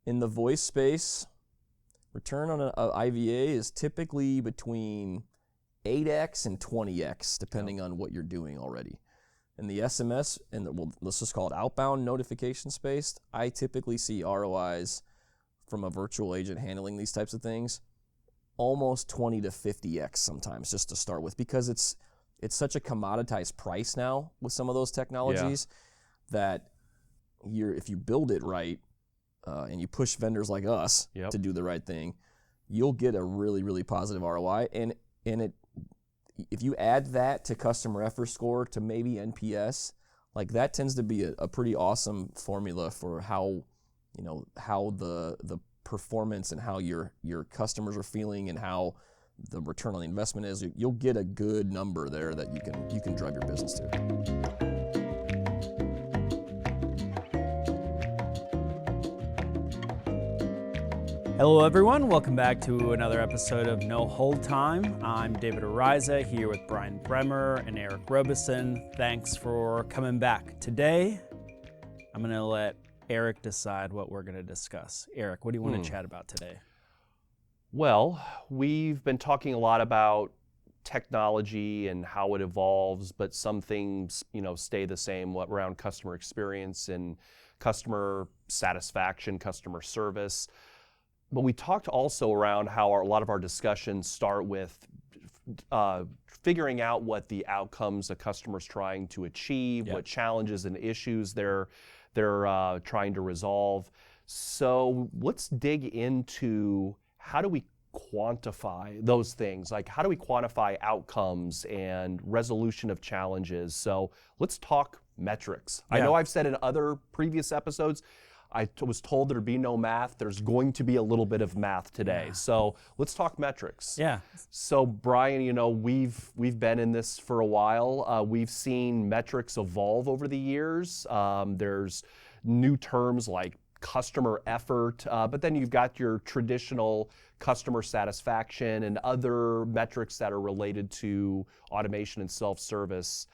in the voice space, return on a IVA is typically between 8x and 20x, depending on what you're doing already. In the SMS, let's just call it outbound notification space, I typically see ROIs from a virtual agent handling these types of things, almost 20 to 50x sometimes, just to start with, because it's such a commoditized price now with some of those technologies that if you build it right and you push vendors like us to do the right thing, you'll get a really, really positive ROI. And if you add that to customer effort score to maybe NPS, like that tends to be a pretty awesome formula for how the performance and how your customers are feeling and how the return on the investment is. You'll get a good number there that you can drive your business to. Hello everyone, welcome back to another episode of No Hold Time. I'm David Ariza here with Brian Bremer and Eric Robeson. Thanks for coming back. Today, I'm going to let Eric decide what we're going to discuss. Eric, what do you want to chat about today? Well, we've been talking a lot about technology and how it evolves, but some things, stay the same around customer experience and customer satisfaction, customer service. But we talked also around how a lot of our discussions start with figuring out what the outcomes a customer's trying to achieve, what challenges and issues they're trying to resolve. So let's dig into how do we quantify those things? Like how do we quantify outcomes and resolution of challenges? So let's talk metrics. I know I've said in other previous episodes, I was told there'd be no math. There's going to be a little bit of math today. So let's talk metrics. Yeah. So Brian, we've been in this for a while. We've seen metrics evolve over the years. There's new terms like customer effort, but then you've got your traditional customer satisfaction and other metrics that are related to automation and self-service.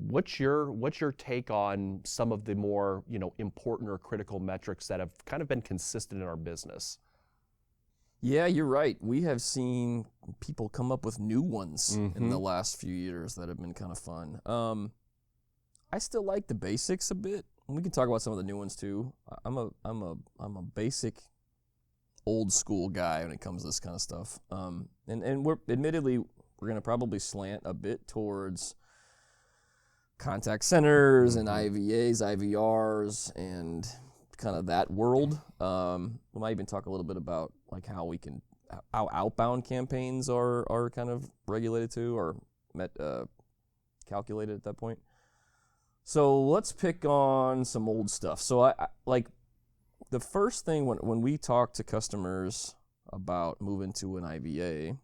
What's your take on some of the more important or critical metrics that have kind of been consistent in our business? Yeah, you're right. We have seen people come up with new ones in the last few years that have been kind of fun. I still like the basics a bit. We can talk about some of the new ones too. I'm a basic old school guy when it comes to this kind of stuff. And we're going to probably slant a bit towards contact centers and IVAs, IVRs, and kind of that world. We might even talk a little bit about like how outbound campaigns are kind of regulated too, or calculated at that point. So let's pick on some old stuff. So I like the first thing when we talk to customers about moving to an IVA,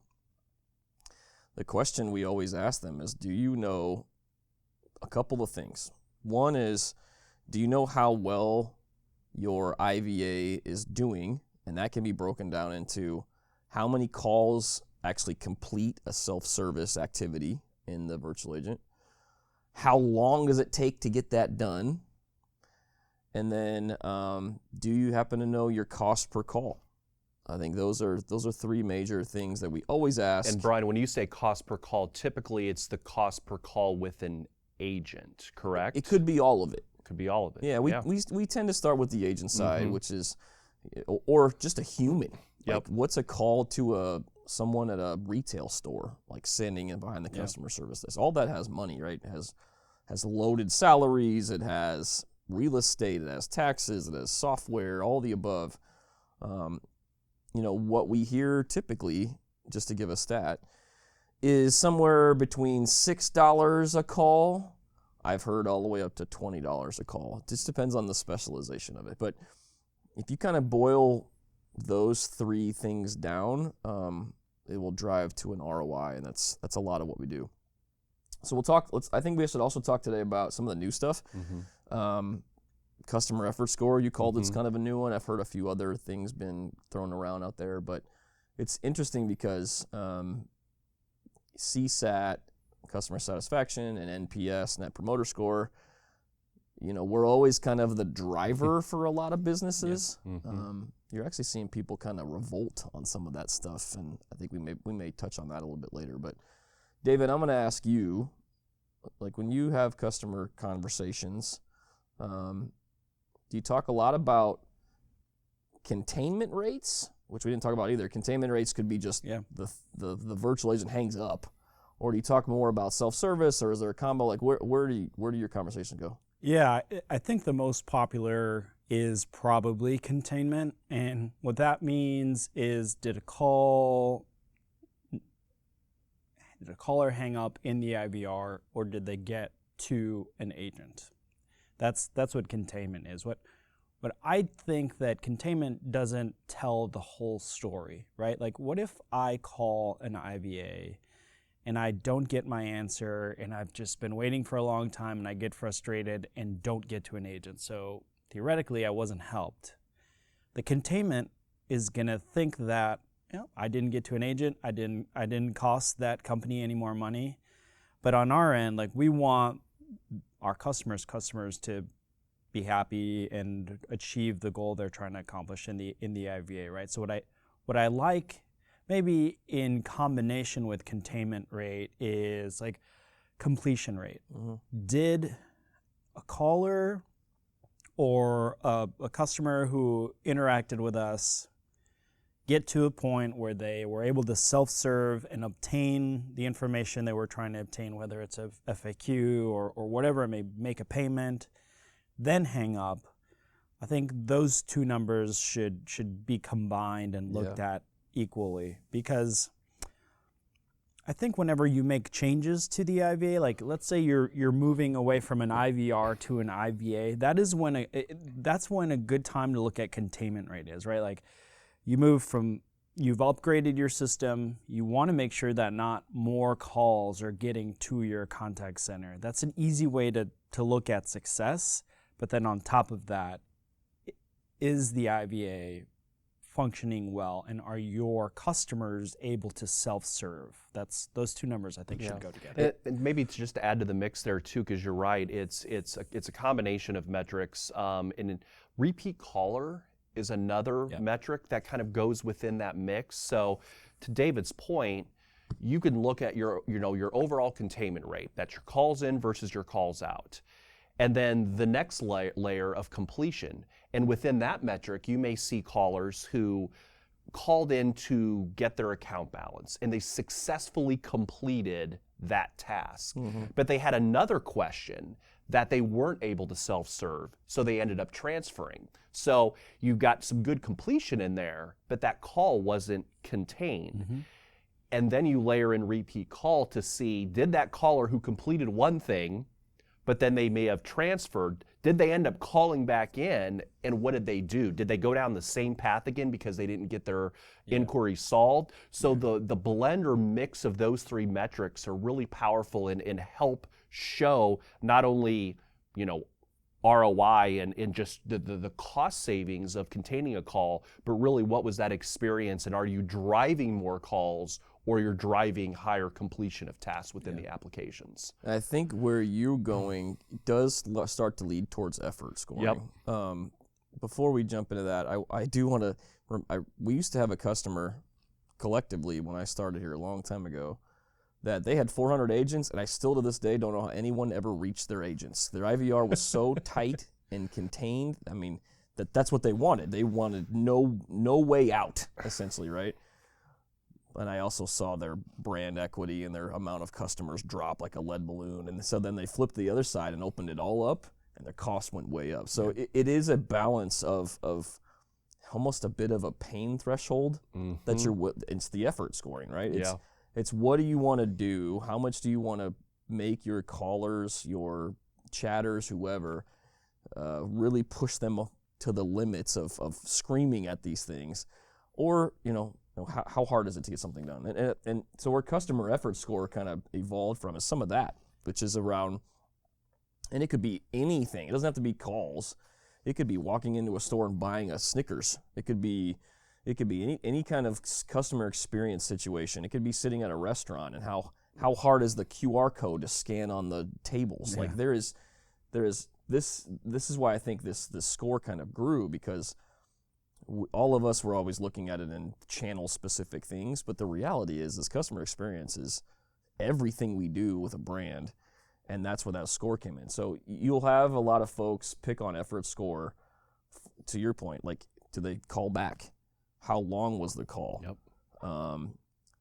the question we always ask them is, do you know a couple of things? One is, do you know how well your IVA is doing? And that can be broken down into how many calls actually complete a self-service activity in the virtual agent. How long does it take to get that done? And then, do you happen to know your cost per call? I think those are three major things that we always ask. And Brian, when you say cost per call, typically it's the cost per call with an agent, correct? It could be all of it. Could be all of it. Yeah, we tend to start with the agent side, which is, or just a human. Like, what's a call to someone at a retail store, like standing in behind the customer service desk? All that has money, right? It has loaded salaries, it has real estate, it has taxes, it has software, all the above. What we hear typically, just to give a stat, is somewhere between $6 a call. I've heard all the way up to $20 a call. It just depends on the specialization of it. But if you kind of boil those three things down, it will drive to an ROI, and that's a lot of what we do. So we'll talk. I think we should also talk today about some of the new stuff. Customer effort score, you called it's kind of a new one. I've heard a few other things been thrown around out there, but it's interesting because CSAT, customer satisfaction, and NPS, Net Promoter Score, we're always kind of the driver for a lot of businesses. Yeah. Mm-hmm. You're actually seeing people kind of revolt on some of that stuff, and I think we may touch on that a little bit later. But David, I'm going to ask you, like when you have customer conversations, do you talk a lot about containment rates, which we didn't talk about either? Containment rates could be just the virtual agent hangs up, or do you talk more about self-service, or is there a combo? Like where do your conversations go? Yeah, I think the most popular is probably containment, and what that means is did a caller hang up in the IVR, or did they get to an agent? That's what containment is. What I think that containment doesn't tell the whole story, right? Like what if I call an IVA and I don't get my answer and I've just been waiting for a long time and I get frustrated and don't get to an agent? So theoretically, I wasn't helped. The containment is gonna think that I didn't get to an agent, I didn't cost that company any more money. But on our end, like we want our customers to be happy and achieve the goal they're trying to accomplish in the IVA, right? So what I like maybe in combination with containment rate is like completion rate. Mm-hmm. Did a caller or a customer who interacted with us get to a point where they were able to self-serve and obtain the information they were trying to obtain, whether it's a FAQ or whatever it may, make a payment, then hang up? I think those two numbers should be combined and looked at equally, because I think whenever you make changes to the IVA, like let's say you're moving away from an IVR to an IVA, that's when a good time to look at containment rate is, right? Like you've upgraded your system, you want to make sure that not more calls are getting to your contact center. That's an easy way to look at success. But then on top of that, is the IVA functioning well, and are your customers able to self-serve? Those two numbers I think should go together. And maybe just to add to the mix there too, because you're right, it's a combination of metrics. And repeat caller is another metric that kind of goes within that mix. So to David's point, you can look at your overall containment rate. That's your calls in versus your calls out. And then the next layer of completion. And within that metric, you may see callers who called in to get their account balance and they successfully completed that task. Mm-hmm. But they had another question that they weren't able to self-serve, so they ended up transferring. So you've got some good completion in there, but that call wasn't contained. Mm-hmm. And then you layer in repeat call to see, did that caller who completed one thing, but then they may have transferred, did they end up calling back in, and what did they do? Did they go down the same path again because they didn't get their inquiry solved? So the blend or mix of those three metrics are really powerful and help show not only ROI and just the cost savings of containing a call, but really what was that experience, and are you driving more calls or you're driving higher completion of tasks within the applications? I think where you're going does start to lead towards effort scoring. Yep. Before we jump into that, I do want to, we used to have a customer collectively when I started here a long time ago that they had 400 agents, and I still to this day don't know how anyone ever reached their agents. Their IVR was so tight and contained. I mean, that's what they wanted. They wanted no way out, essentially, right? And I also saw their brand equity and their amount of customers drop like a lead balloon. And so then they flipped the other side and opened it all up, and their cost went way up. So it is a balance of almost a bit of a pain threshold that it's the effort scoring, right? It's what do you want to do? How much do you want to make your callers, your chatters, whoever, really push them to the limits of screaming at these things? Or, how hard is it to get something done? And so where customer effort score kind of evolved from is some of that, which is around, and it could be anything. It doesn't have to be calls. It could be walking into a store and buying a Snickers. It could be any kind of customer experience situation. It could be sitting at a restaurant and how hard is the QR code to scan on the tables. Yeah. Like there is this is why I think this score kind of grew, because all of us were always looking at it in channel-specific things, but the reality is this customer experience is everything we do with a brand, and that's where that score came in. So you'll have a lot of folks pick on effort score, to your point, like, do they call back? How long was the call? Yep.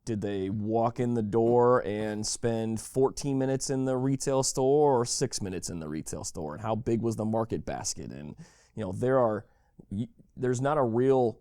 Did they walk in the door and spend 14 minutes in the retail store or 6 minutes in the retail store? And how big was the market basket? And, there's not a real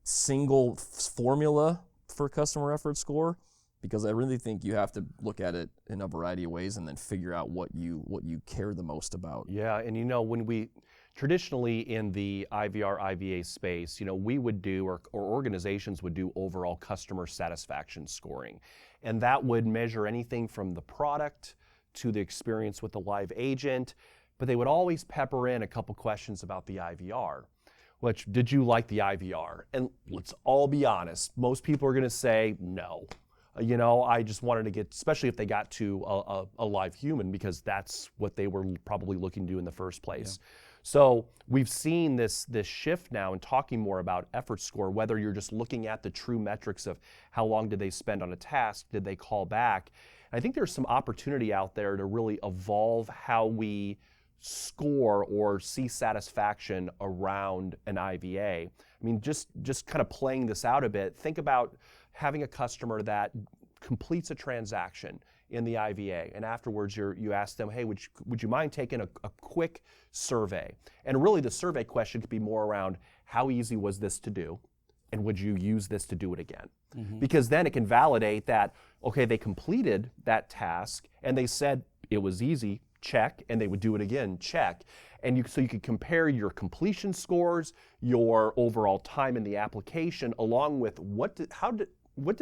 single formula for customer effort score, because I really think you have to look at it in a variety of ways and then figure out what you care the most about. Yeah, and when we traditionally in the IVR, IVA space, we would do, or organizations would do, overall customer satisfaction scoring. And that would measure anything from the product to the experience with the live agent, but they would always pepper in a couple questions about the IVR. Which, did you like the IVR? And let's all be honest, most people are gonna say no. I just wanted to get, especially if they got to a live human, because that's what they were probably looking to do in the first place. Yeah. So we've seen this shift now in talking more about effort score, whether you're just looking at the true metrics of how long did they spend on a task, did they call back. And I think there's some opportunity out there to really evolve how we score or see satisfaction around an IVA. I mean, just kind of playing this out a bit, think about having a customer that completes a transaction in the IVA, and afterwards you ask them, hey, would you mind taking a quick survey? And really the survey question could be more around, how easy was this to do? And would you use this to do it again? Mm-hmm. Because then it can validate that, okay, they completed that task and they said it was easy, check, and they would do it again, check. And so you could compare your completion scores, your overall time in the application, along with what did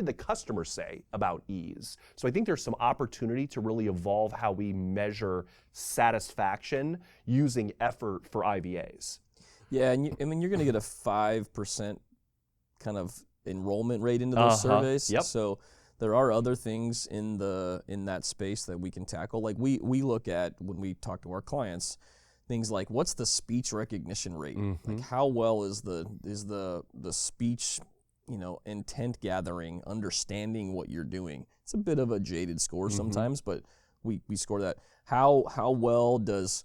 the customer say about ease? So I think there's some opportunity to really evolve how we measure satisfaction using effort for IVAs. Yeah, and you're going to get a 5% kind of enrollment rate into those surveys. Yep. So there are other things in that space that we can tackle. Like we look at, when we talk to our clients, things like, what's the speech recognition rate? Mm-hmm. Like, how well is the speech, intent gathering, understanding what you're doing? It's a bit of a jaded score sometimes, but we score that. How well does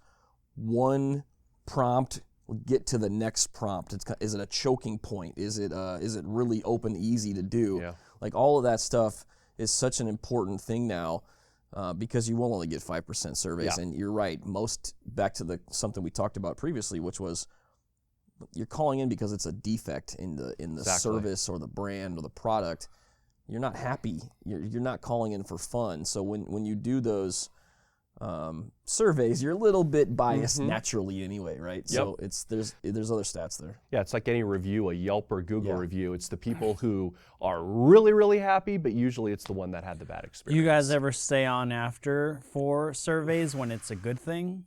one prompt get to the next prompt? Is it a choking point? Is it really open, easy to do? Yeah. Like, all of that stuff is such an important thing now, because you will only get 5% surveys. Yeah. And you're right. Back to something we talked about previously, which was, you're calling in because it's a defect in the exactly. service or the brand or the product. You're not happy. You're not calling in for fun. So when you do those surveys, you're a little bit biased naturally anyway, right? Yep. So there's other stats there. Yeah, it's like any review, a Yelp or Google review. It's the people who are really, really happy, but usually it's the one that had the bad experience. You guys ever stay on after for surveys when it's a good thing?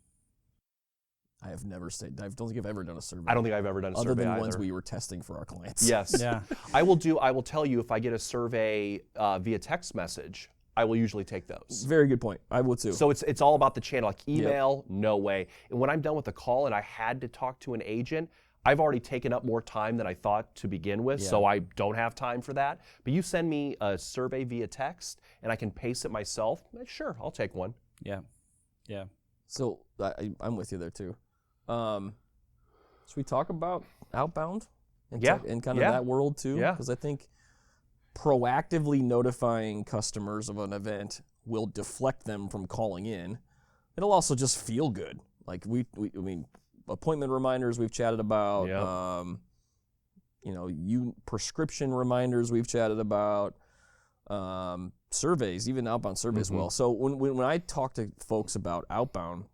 I have never stayed. I don't think I've ever done a survey. I don't think I've ever done a survey other than either. Ones we were testing for our clients. Yes. Yeah. I will tell you, if I get a survey via text message, I will usually take those. Very good point. I will too. So it's all about the channel. Like email, no way. And when I'm done with a call and I had to talk to an agent, I've already taken up more time than I thought to begin with, so I don't have time for that. But you send me a survey via text and I can pace it myself, sure, I'll take one. Yeah. Yeah. So I'm with you there too. Should we talk about outbound and kind of that world too? Yeah. Because I think proactively notifying customers of an event will deflect them from calling in. It'll also just feel good. Like I mean, appointment reminders we've chatted about. Prescription reminders we've chatted about. Surveys, even outbound surveys. Well, so when I talk to folks about outbound,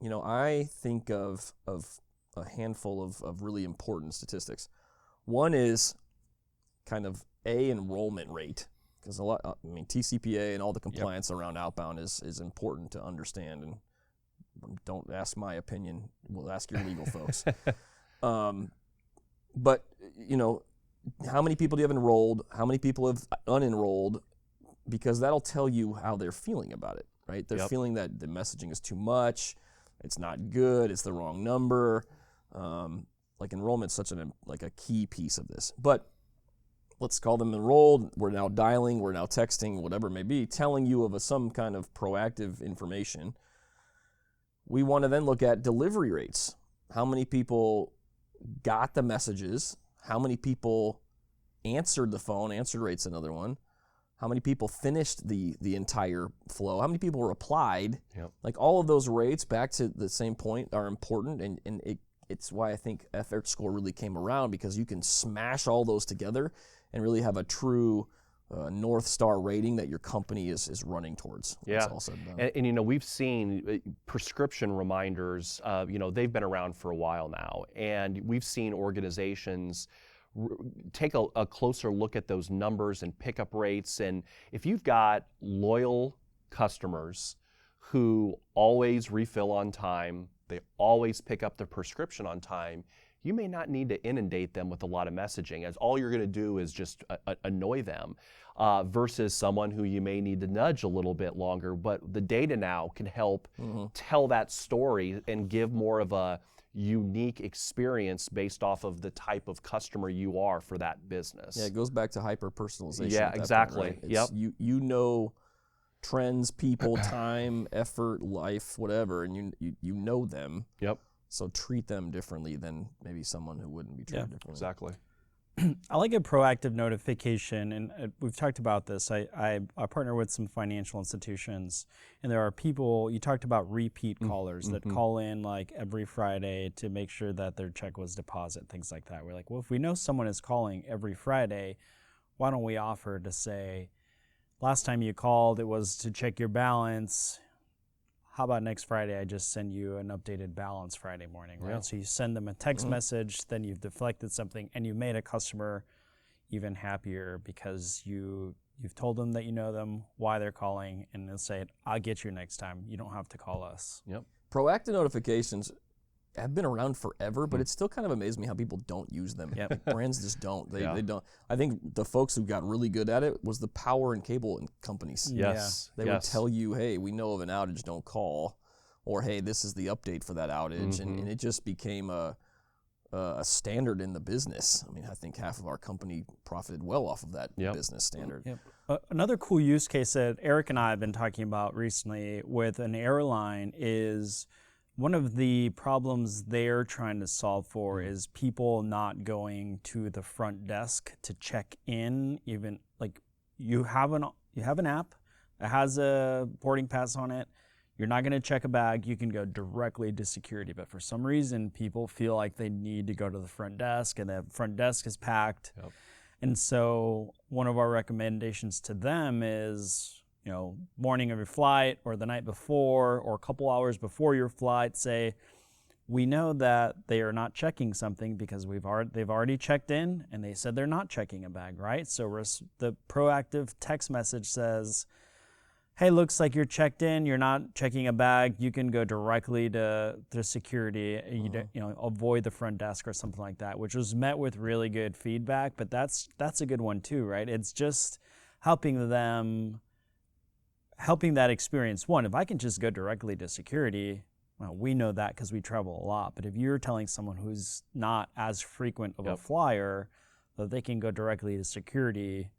I think of a handful of really important statistics. One is kind of enrollment rate, because TCPA and all the compliance around outbound is important to understand. And don't ask my opinion; we'll ask your legal folks. But how many people do you have enrolled? How many people have unenrolled? Because that'll tell you how they're feeling about it, right? They're feeling that the messaging is too much. it's not good, it's the wrong number. Like enrollment's such a key piece of this. But let's call them enrolled. We're now dialing, we're now texting, whatever it may be, telling you of some kind of proactive information. We want to then look at delivery rates. How many people got the messages? How many people answered the phone? Answered rate's another one. How many people finished the entire flow? How many people replied? Yep. Like all of those rates, back to the same point, are important, and it's why I think effort score really came around, because you can smash all those together and really have a true North Star rating that your company is running towards. Yeah, all said and done. and we've seen prescription reminders. They've been around for a while now, and we've seen organizations take a closer look at those numbers and pickup rates. And if you've got loyal customers who always refill on time, they always pick up their prescription on time, you may not need to inundate them with a lot of messaging, as all you're going to do is just annoy them, versus someone who you may need to nudge a little bit longer. But the data now can help tell that story and give more of a unique experience based off of the type of customer you are for that business. Yeah, it goes back to hyper-personalization. Yeah, at that exactly. Point, right? You know trends, people, time, effort, life, whatever, and you know them. Yep. So treat them differently than maybe someone who wouldn't be treated differently. Exactly. I like a proactive notification, and we've talked about this. I partner with some financial institutions, and there are people, you talked about repeat callers that call in like every Friday to make sure that their check was deposited, things like that. We're like, well, if we know someone is calling every Friday, why don't we offer to say, last time you called, it was to check your balance. How about next Friday, I just send you an updated balance Friday morning, right? Yeah. So you send them a text message, then you've deflected something, and you made a customer even happier because you've told them that you know them, why they're calling, and they'll say, I'll get you next time. You don't have to call us. Yep. Proactive notifications have been around forever, but it still kind of amazes me how people don't use them. Yep. Brands just don't. They don't. I think the folks who got really good at it was the power and cable companies. Yes. They would tell you, hey, we know of an outage, don't call. Or, hey, this is the update for that outage. And it just became a standard in the business. I mean, I think half of our company profited well off of that business standard. Yep. Another cool use case that Eric and I have been talking about recently with an airline is one of the problems they're trying to solve for is people not going to the front desk to check in. Even like you have an app that has a boarding pass on it. You're not going to check a bag. You can go directly to security. But for some reason, people feel like they need to go to the front desk, and the front desk is packed. Yep. And so one of our recommendations to them is, morning of your flight or the night before or a couple hours before your flight, say, we know that they are not checking something because they've already checked in and they said they're not checking a bag, right? So the proactive text message says, hey, looks like you're checked in, you're not checking a bag, you can go directly to security, avoid the front desk or something like that, which was met with really good feedback. But that's a good one too, right? It's just helping that experience. One, if I can just go directly to security, well, we know that because we travel a lot. But if you're telling someone who's not as frequent of a flyer that they can go directly to security,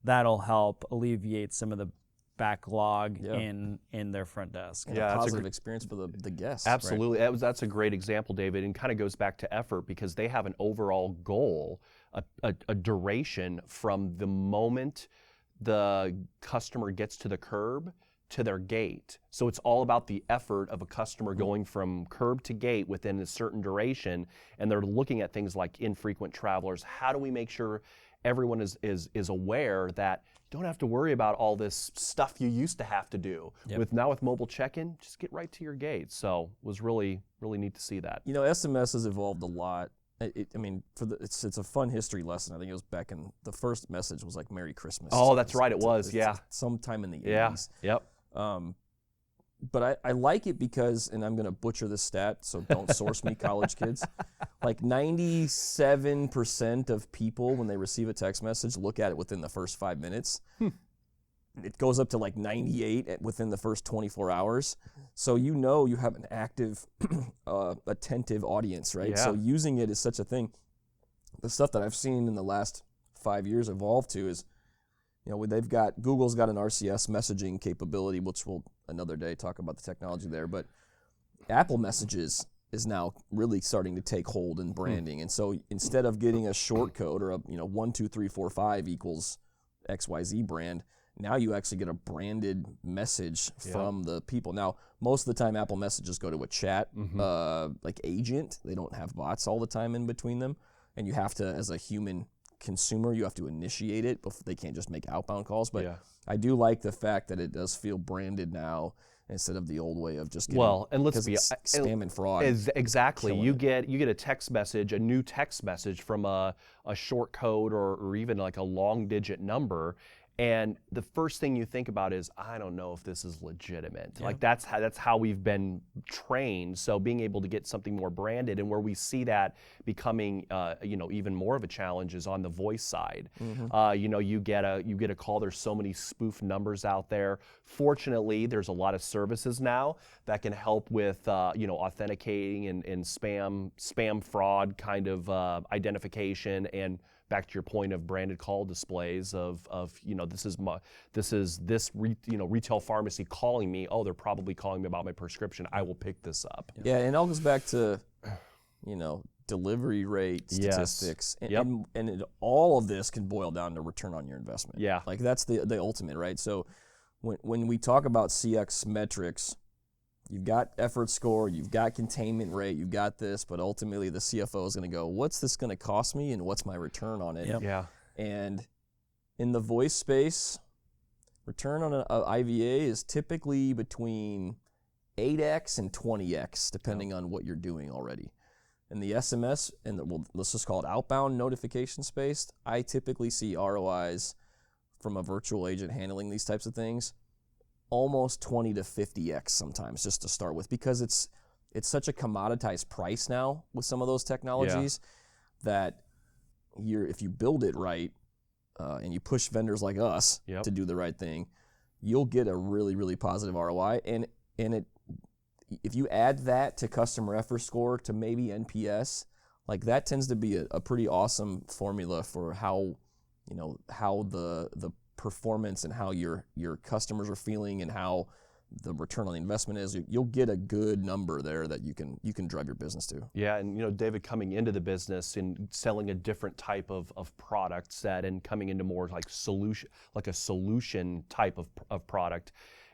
that'll help alleviate some of the backlog in their front desk. And a positive experience for the guests. Absolutely. Right? That's a great example, David, and kind of goes back to effort because they have an overall goal, a duration from the moment the customer gets to the curb to their gate. So it's all about the effort of a customer going from curb to gate within a certain duration, and they're looking at things like infrequent travelers. How do we make sure everyone is aware that you don't have to worry about all this stuff you used to have to do. With mobile check-in, just get right to your gate. So it was really, really neat to see that. SMS has evolved a lot. It's a fun history lesson. I think it was back in the first message was like Merry Christmas. Oh, that's right, it was. Sometime in the 80s. Yeah, yep. But I like it because, and I'm going to butcher this stat, so don't source me, college kids. Like 97% of people, when they receive a text message, look at it within the first 5 minutes. it goes up to like 98 within the first 24 hours. So you have an active, attentive audience, right? Yeah. So using it is such a thing. The stuff that I've seen in the last 5 years evolve to is, Google's got an RCS messaging capability, which we'll another day talk about the technology there, but Apple Messages is now really starting to take hold in branding. And so instead of getting a short code or 1, 2, 3, 4, 5 equals XYZ brand, now you actually get a branded message from the people. Now, most of the time Apple Messages go to a chat like agent. They don't have bots all the time in between them. And you have to, as a human consumer, you have to initiate it. They can't just make outbound calls. But I do like the fact that it does feel branded now instead of the old way of just getting, and let's be spam and fraud. Exactly. You get a text message, a new text message from a short code or even like a long digit number. And the first thing you think about is, I don't know if this is legitimate. Yeah. Like that's how we've been trained. So being able to get something more branded, and where we see that becoming, even more of a challenge is on the voice side. You get a call. There's so many spoof numbers out there. Fortunately, there's a lot of services now that can help with authenticating and spam fraud kind of identification, and back to your point of branded call displays of retail pharmacy calling me. Oh, they're probably calling me about my prescription. I will pick this up. Yeah, and it all goes back to, delivery rate statistics. Yes. And all of this can boil down to return on your investment. Yeah. Like that's the ultimate, right? So when we talk about CX metrics, you've got effort score, you've got containment rate, you've got this, but ultimately the CFO is going to go, what's this going to cost me and what's my return on it? Yep. Yeah. And in the voice space, return on an IVA is typically between 8x and 20x, depending on what you're doing already. In the SMS, let's just call it outbound notification space, I typically see ROIs from a virtual agent handling these types of things almost 20 to 50x sometimes, just to start with, because it's such a commoditized price now with some of those technologies that if you build it right and you push vendors like us to do the right thing, you'll get a really, really positive ROI. And if you add that to customer effort score to maybe NPS, like that tends to be a pretty awesome formula for how the performance and how your customers are feeling and how the return on the investment is. You'll get a good number there that you can drive your business to. Yeah, and David, coming into the business and selling a different type of product set and coming into more like a solution type of product,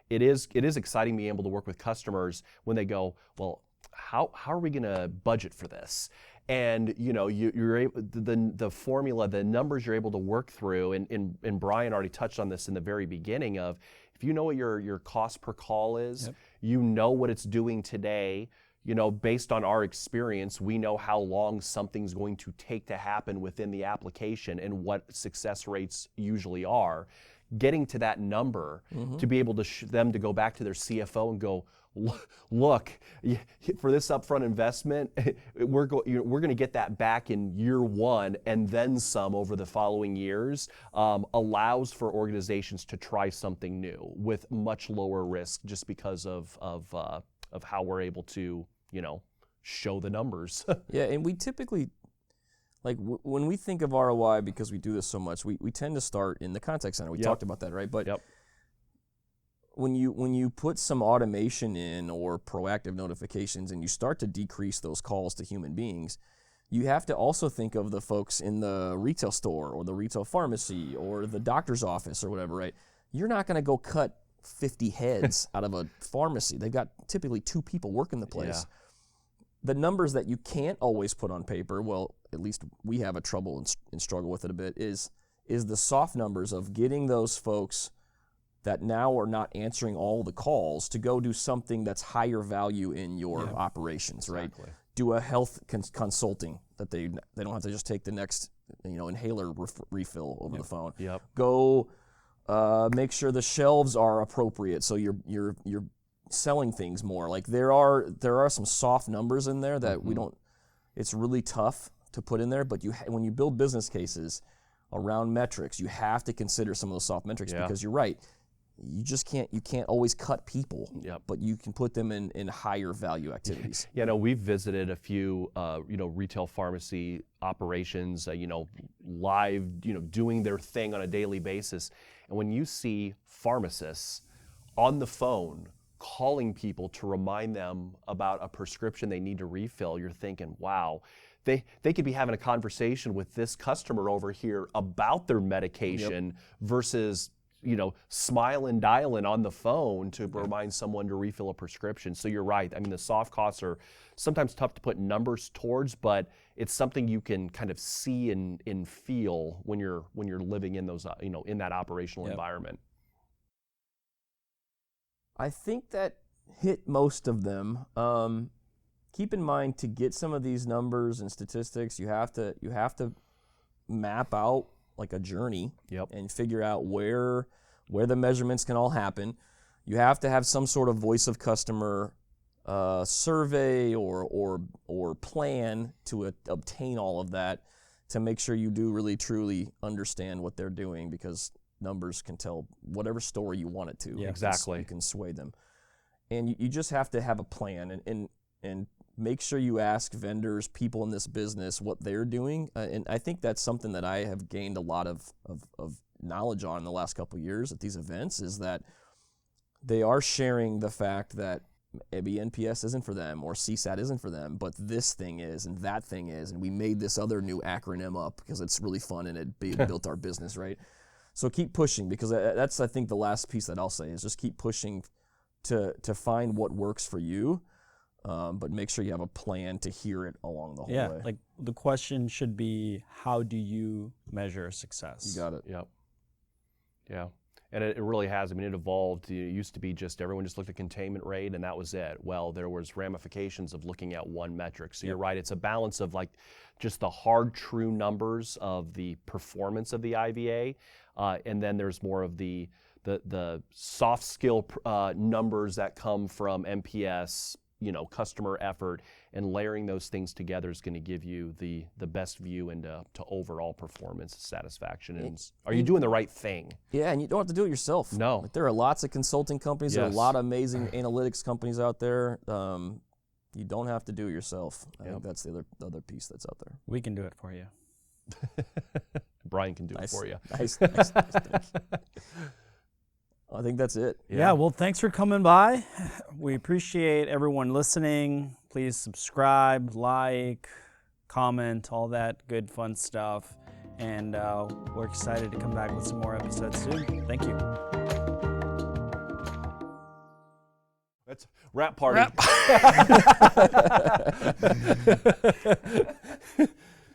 it is exciting being able to work with customers when they go, well, how are we going to budget for this? And you're able, the formula, the numbers you're able to work through, and Brian already touched on this in the very beginning of, if you know what your cost per call is, you know what it's doing today, based on our experience, we know how long something's going to take to happen within the application and what success rates usually are. Getting to that number to be able to them to go back to their CFO and go, look, for this upfront investment, we're going to get that back in year one and then some over the following years, allows for organizations to try something new with much lower risk, just because of how we're able to show the numbers. Yeah, and we typically, when we think of ROI, because we do this so much, we tend to start in the contact center. We talked about that, right? But when you put some automation in or proactive notifications and you start to decrease those calls to human beings, you have to also think of the folks in the retail store or the retail pharmacy or the doctor's office or whatever, right? You're not going to go cut 50 heads out of a pharmacy. They've got typically 2 people working the place. The numbers that you can't always put on paper, well, at least we have a trouble and struggle with it a bit, is the soft numbers of getting those folks that now are not answering all the calls to go do something that's higher value in your operations, right? Do a health consulting that they don't have to just take the next inhaler refill over the phone. Go make sure the shelves are appropriate so you're selling things more. Like there are some soft numbers in there that we don't. It's really tough to put in there, but when you build business cases around metrics, you have to consider some of those soft metrics because you're right. you can't always cut people, Yep. but you can put them in higher value activities. We've visited a few, retail pharmacy operations, live, doing their thing on a daily basis. And when you see pharmacists on the phone calling people to remind them about a prescription they need to refill, you're thinking, wow, they could be having a conversation with this customer over here about their medication versus smiling, dialing on the phone to remind someone to refill a prescription. So you're right. I mean, the soft costs are sometimes tough to put numbers towards, but it's something you can kind of see and feel when you're living in those, in that operational environment. I think that hit most of them. Keep in mind, to get some of these numbers and statistics, you have to map out like a journey and figure out where the measurements can all happen. You have to have some sort of voice of customer survey or plan to obtain all of that, to make sure you do really truly understand what they're doing, because numbers can tell whatever story you want it to. Yeah, exactly. You can sway them. And you just have to have a plan and make sure you ask vendors, people in this business, what they're doing. And I think that's something that I have gained a lot of knowledge on in the last couple of years at these events, is that they are sharing the fact that maybe NPS isn't for them or CSAT isn't for them, but this thing is and that thing is. And we made this other new acronym up because it's really fun and it built our business, right? So keep pushing, because that's, I think, the last piece that I'll say is just keep pushing to find what works for you. But make sure you have a plan to hear it along the whole way. Yeah, like the question should be, how do you measure success? You got it. Yep. Yeah. And it really has. I mean, it evolved. It used to be just everyone just looked at containment rate and that was it. Well, there was ramifications of looking at one metric. So you're right. It's a balance of like just the hard, true numbers of the performance of the IVA, and then there's more of the soft skill numbers that come from NPS, customer effort, and layering those things together is going to give you the best view into overall performance satisfaction. And are you doing the right thing? Yeah, and you don't have to do it yourself. No. Like, there are lots of consulting companies. There are a lot of amazing analytics companies out there. You don't have to do it yourself. I think that's the other piece that's out there. We can do it for you. Brian can do it for you. Nice. I think that's it. Yeah, well, thanks for coming by. We appreciate everyone listening. Please subscribe, like, comment, all that good fun stuff. And we're excited to come back with some more episodes soon. Thank you. That's wrap party.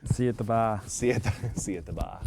See you at the bar. See you at the bar.